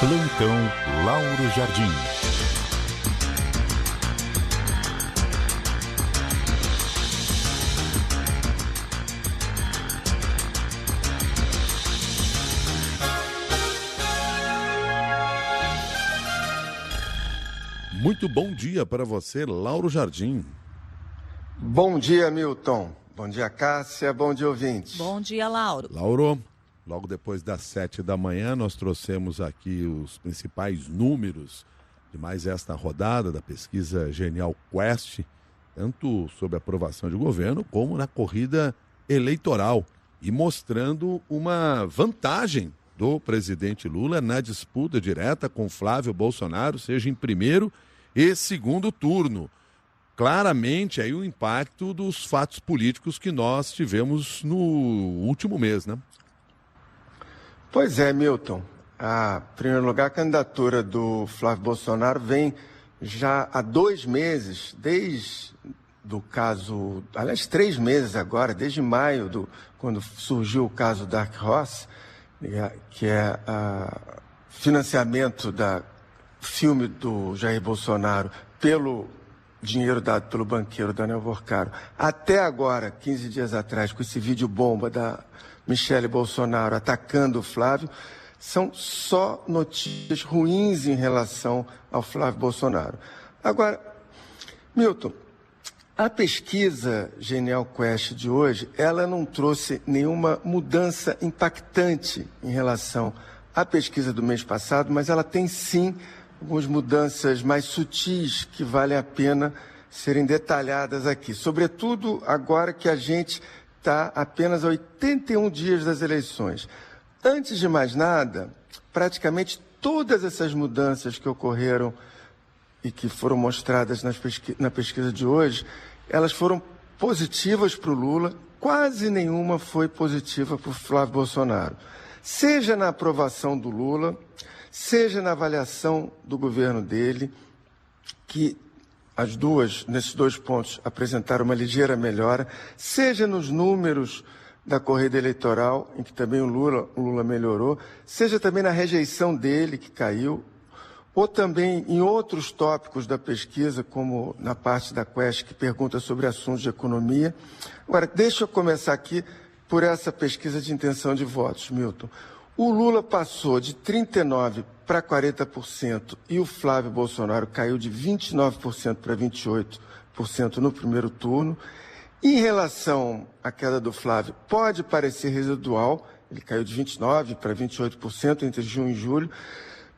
Plantão Lauro Jardim. Muito bom dia para você, Lauro Jardim. Bom dia, Milton. Bom dia, Cássia. Bom dia, ouvintes. Bom dia, Lauro. Lauro, logo depois das 7 da manhã, nós trouxemos aqui os principais números de mais esta rodada da pesquisa Genial Quest, tanto sobre a aprovação de governo como na corrida eleitoral, e mostrando uma vantagem do presidente Lula na disputa direta com Flávio Bolsonaro, seja em primeiro e segundo turno. Claramente aí o impacto dos fatos políticos que nós tivemos no último mês, né? Pois é, Milton. Em primeiro lugar, a candidatura do Flávio Bolsonaro vem já há 2 meses, desde do caso, aliás, 3 meses agora, desde maio, quando surgiu o caso Dark Horse, que é financiamento da filme do Jair Bolsonaro pelo dinheiro dado pelo banqueiro Daniel Vorcaro. Até agora, 15 dias atrás, com esse vídeo bomba da Michele Bolsonaro atacando o Flávio, são só notícias ruins em relação ao Flávio Bolsonaro. Agora, Milton, a pesquisa Genial Quest de hoje, ela não trouxe nenhuma mudança impactante em relação à pesquisa do mês passado, mas ela tem sim algumas mudanças mais sutis que valem a pena serem detalhadas aqui. Sobretudo agora que a gente está apenas a 81 dias das eleições. Antes de mais nada, praticamente todas essas mudanças que ocorreram e que foram mostradas na pesquisa de hoje, elas foram positivas para o Lula, quase nenhuma foi positiva para o Flávio Bolsonaro. Seja na aprovação do Lula, seja na avaliação do governo dele, que nesses 2 pontos, apresentaram uma ligeira melhora, seja nos números da corrida eleitoral, em que também o Lula melhorou, seja também na rejeição dele, que caiu, ou também em outros tópicos da pesquisa, como na parte da Quest, que pergunta sobre assuntos de economia. Agora, deixa eu começar aqui por essa pesquisa de intenção de votos, Milton. O Lula passou de 39% para 40% e o Flávio Bolsonaro caiu de 29% para 28% no primeiro turno. Em relação à queda do Flávio, pode parecer residual, ele caiu de 29% para 28% entre junho e julho,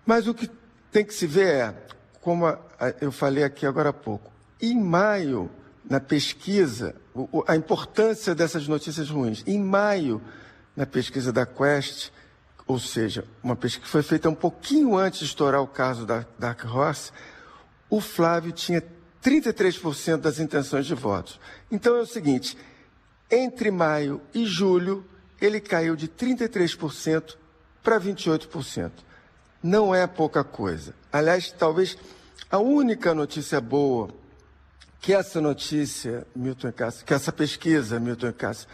mas o que tem que se ver é, como eu falei aqui agora há pouco, em maio, na pesquisa, a importância dessas notícias ruins, em maio, na pesquisa da Quest, ou seja, uma pesquisa que foi feita um pouquinho antes de estourar o caso da Dark Horse, o Flávio tinha 33% das intenções de votos. Então é o seguinte, entre maio e julho, ele caiu de 33% para 28%. Não é pouca coisa. Aliás, talvez a única notícia boa que essa notícia, Milton e Cássio, que essa pesquisa, Milton e Cássio,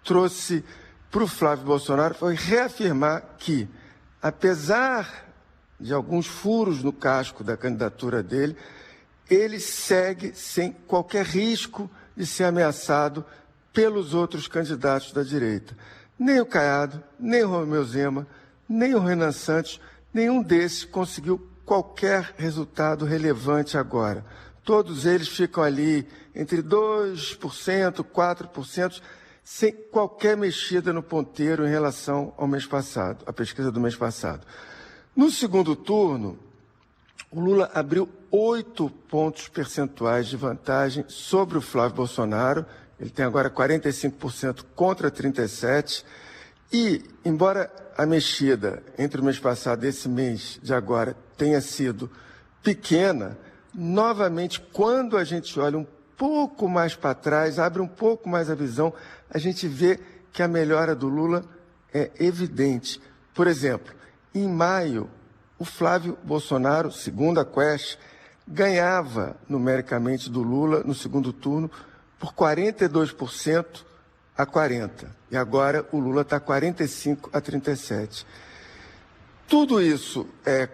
trouxe para o Flávio Bolsonaro foi reafirmar que, apesar de alguns furos no casco da candidatura dele, ele segue sem qualquer risco de ser ameaçado pelos outros candidatos da direita. Nem o Caiado, nem o Romeu Zema, nem o Renan Santos, nenhum desses conseguiu qualquer resultado relevante agora. Todos eles ficam ali entre 2%, 4%, sem qualquer mexida no ponteiro em relação ao mês passado, à pesquisa do mês passado. No segundo turno, o Lula abriu 8 pontos percentuais de vantagem sobre o Flávio Bolsonaro. Ele tem agora 45% contra 37%. E, embora a mexida entre o mês passado e esse mês de agora tenha sido pequena, novamente, quando a gente olha um pouco mais para trás, abre um pouco mais a visão, a gente vê que a melhora do Lula é evidente. Por exemplo, em maio, o Flávio Bolsonaro, segundo a Quest, ganhava numericamente do Lula no segundo turno por 42% a 40%. E agora o Lula está 45% a 37%. Tudo isso é,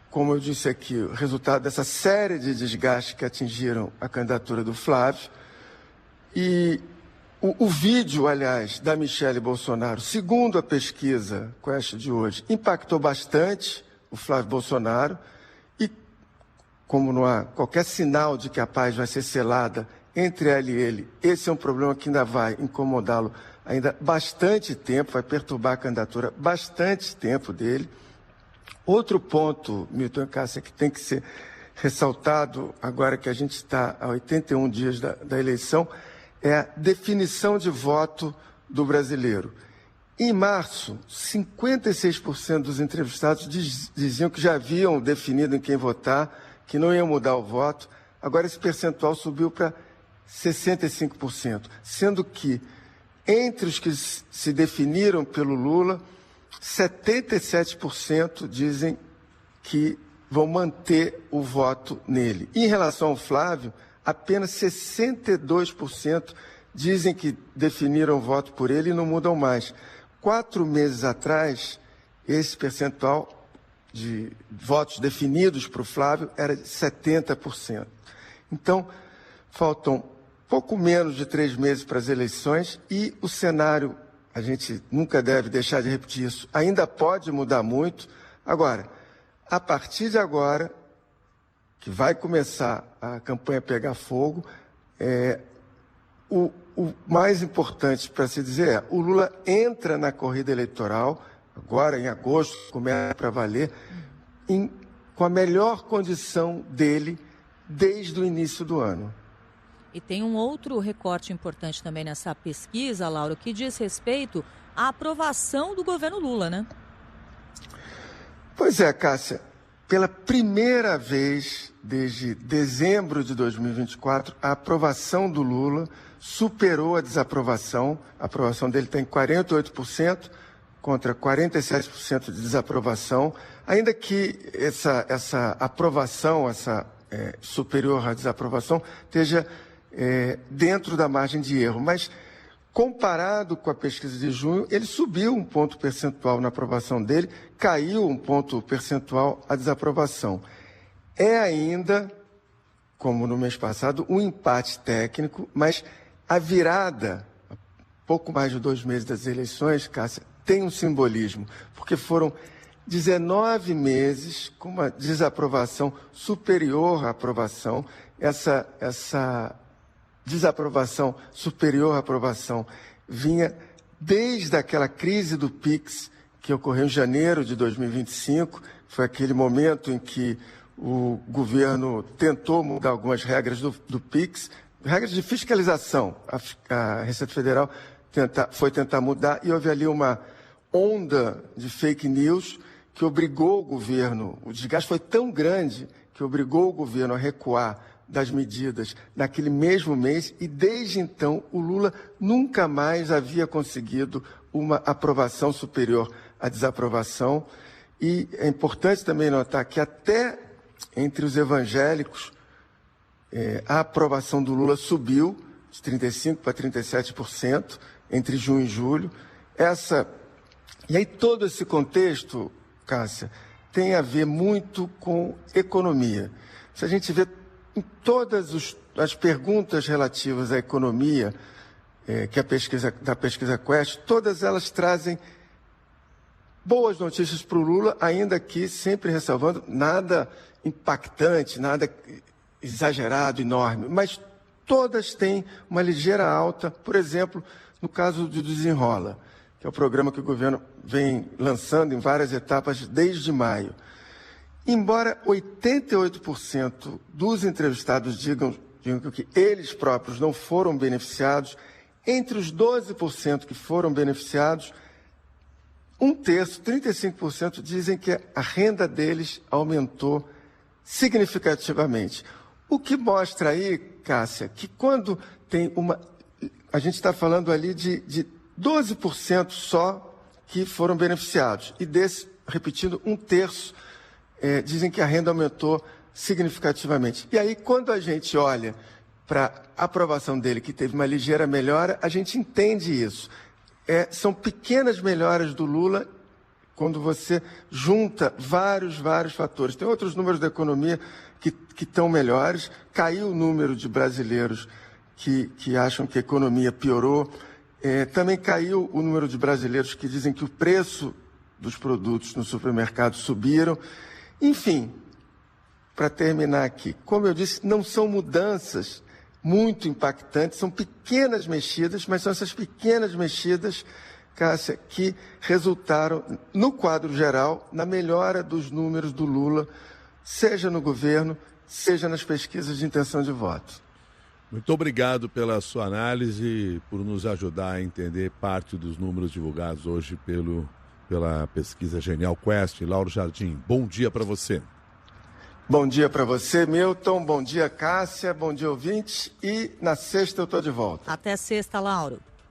como eu disse aqui, o resultado dessa série de desgastes que atingiram a candidatura do Flávio. E o vídeo, aliás, da Michele Bolsonaro, segundo a pesquisa Quest de hoje, impactou bastante o Flávio Bolsonaro. E como não há qualquer sinal de que a paz vai ser selada entre ela e ele, esse é um problema que ainda vai incomodá-lo ainda bastante tempo, vai perturbar a candidatura bastante tempo dele. Outro ponto, Milton e Cássia, que tem que ser ressaltado agora que a gente está a 81 dias da eleição, é a definição de voto do brasileiro. Em março, 56% dos entrevistados diziam que já haviam definido em quem votar, que não iam mudar o voto. Agora esse percentual subiu para 65%, sendo que entre os que se definiram pelo Lula, 77% dizem que vão manter o voto nele. Em relação ao Flávio, apenas 62% dizem que definiram o voto por ele e não mudam mais. 4 meses atrás, esse percentual de votos definidos para o Flávio era de 70%. Então, faltam pouco menos de 3 meses para as eleições e o cenário, a gente nunca deve deixar de repetir isso, ainda pode mudar muito. Agora, a partir de agora, que vai começar a campanha pegar fogo, o mais importante para se dizer é, o Lula entra na corrida eleitoral, agora em agosto, começa para valer, com a melhor condição dele desde o início do ano. E tem um outro recorte importante também nessa pesquisa, Laura, que diz respeito à aprovação do governo Lula, né? Pois é, Cássia. Pela primeira vez desde dezembro de 2024, a aprovação do Lula superou a desaprovação. A aprovação dele está em 48% contra 47% de desaprovação. Ainda que essa aprovação, superior à desaprovação, esteja dentro da margem de erro. Mas, comparado com a pesquisa de junho, ele subiu um ponto percentual na aprovação dele, caiu um ponto percentual a desaprovação. É ainda, como no mês passado, um empate técnico, mas a virada, pouco mais de 2 meses das eleições, Cássia, tem um simbolismo, porque foram 19 meses com uma desaprovação superior à aprovação. Essa desaprovação superior à aprovação vinha desde aquela crise do PIX, que ocorreu em janeiro de 2025, foi aquele momento em que o governo tentou mudar algumas regras do PIX, regras de fiscalização. A Receita Federal foi tentar mudar e houve ali uma onda de fake news que obrigou o governo, o desgaste foi tão grande que obrigou o governo a recuar das medidas naquele mesmo mês e desde então o Lula nunca mais havia conseguido uma aprovação superior à desaprovação. E é importante também notar que até entre os evangélicos a aprovação do Lula subiu de 35% para 37% entre junho e julho. E aí todo esse contexto, Cássia, tem a ver muito com economia. Se a gente vê em todas as perguntas relativas à economia, que da pesquisa Quest, todas elas trazem boas notícias para o Lula, ainda que sempre ressalvando nada impactante, nada exagerado, enorme, mas todas têm uma ligeira alta. Por exemplo, no caso do Desenrola, que é o programa que o governo vem lançando em várias etapas desde maio. Embora 88% dos entrevistados digam que eles próprios não foram beneficiados, entre os 12% que foram beneficiados, 1/3, 35%, dizem que a renda deles aumentou significativamente. O que mostra aí, Cássia, que quando tem a gente está falando ali de 12% só que foram beneficiados. E desse, repetindo, 1/3 dizem que a renda aumentou significativamente. E aí, quando a gente olha para a aprovação dele, que teve uma ligeira melhora, a gente entende isso. São pequenas melhoras do Lula quando você junta vários fatores. Tem outros números da economia que estão melhores. Caiu o número de brasileiros que acham que a economia piorou. Também caiu o número de brasileiros que dizem que o preço dos produtos no supermercado subiram. Enfim, para terminar aqui, como eu disse, não são mudanças muito impactantes, são pequenas mexidas, mas são essas pequenas mexidas, Cássia, que resultaram, no quadro geral, na melhora dos números do Lula, seja no governo, seja nas pesquisas de intenção de voto. Muito obrigado pela sua análise, por nos ajudar a entender parte dos números divulgados hoje pela pesquisa Genial Quest. Lauro Jardim, bom dia para você. Bom dia para você, Milton. Bom dia, Cássia. Bom dia, ouvintes. E na sexta eu estou de volta. Até sexta, Lauro.